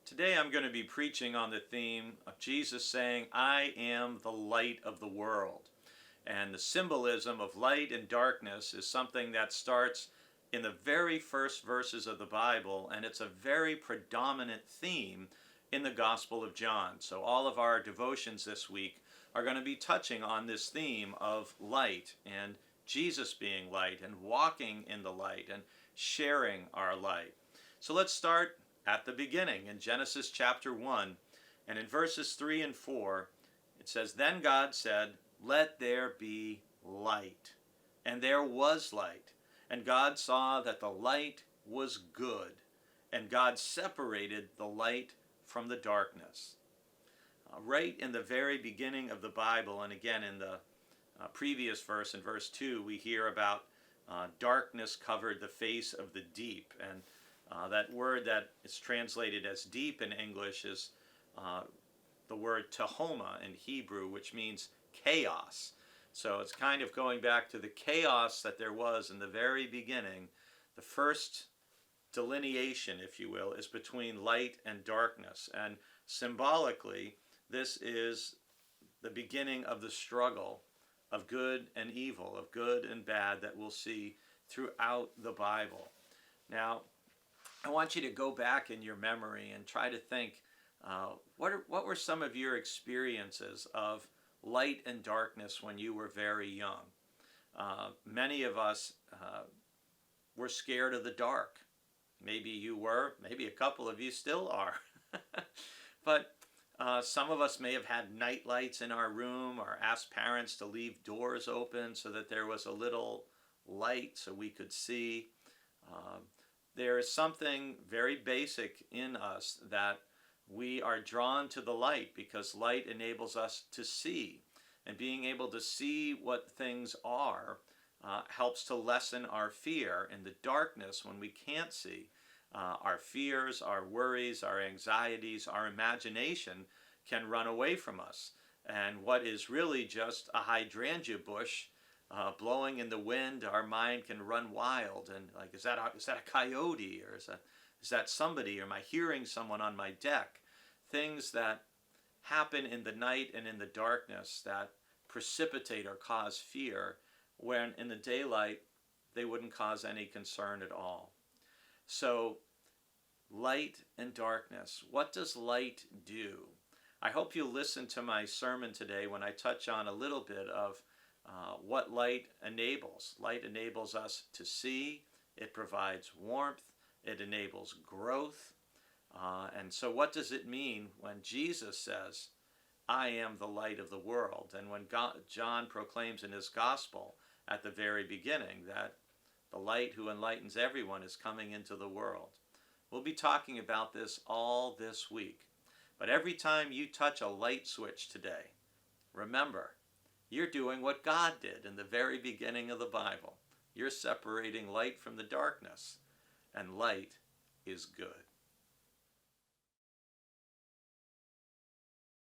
Today I'm going to be preaching on the theme of Jesus saying, I am the light of the world. And the symbolism of light and darkness is something that starts in the very first verses of the Bible, and it's a very predominant theme in the Gospel of John. So all of our devotions this week are going to be touching on this theme of light and Jesus being light and walking in the light and sharing our light. So let's start at the beginning in Genesis chapter 1, and in verses 3 and 4 it says, Then God said, Let there be light. And there was light. And God saw that the light was good. And God separated the light from the darkness. Right in the very beginning of the Bible, and again in the previous verse, in verse 2, we hear about darkness covered the face of the deep. And that word that is translated as deep in English is the word tehoma in Hebrew, which means chaos. So it's kind of going back to the chaos that there was in the very beginning. The first delineation, if you will, is between light and darkness. And symbolically, this is the beginning of the struggle of good and evil, of good and bad that we'll see throughout the Bible. Now, I want you to go back in your memory and try to think, what were some of your experiences of light and darkness when you were very young? Many of us were scared of the dark. Maybe you were, maybe a couple of you still are. But some of us may have had night lights in our room or asked parents to leave doors open so that there was a little light so we could see. There is something very basic in us that we are drawn to the light because light enables us to see. And being able to see what things are helps to lessen our fear in the darkness when we can't see. Our fears, our worries, our anxieties, our imagination can run away from us. And what is really just a hydrangea bush blowing in the wind, our mind can run wild and like, is that a coyote, or is that somebody, or am I hearing someone on my deck? Things that happen in the night and in the darkness that precipitate or cause fear, when in the daylight they wouldn't cause any concern at all. So light and darkness, what does light do? I hope you'll listen to my sermon today when I touch on a little bit of what light enables. Light enables us to see. It provides warmth. It enables growth. And so what does it mean when Jesus says, I am the light of the world? And when John proclaims in his gospel at the very beginning that the light who enlightens everyone is coming into the world. We'll be talking about this all this week. But every time you touch a light switch today, remember, you're doing what God did in the very beginning of the Bible. You're separating light from the darkness, and light is good.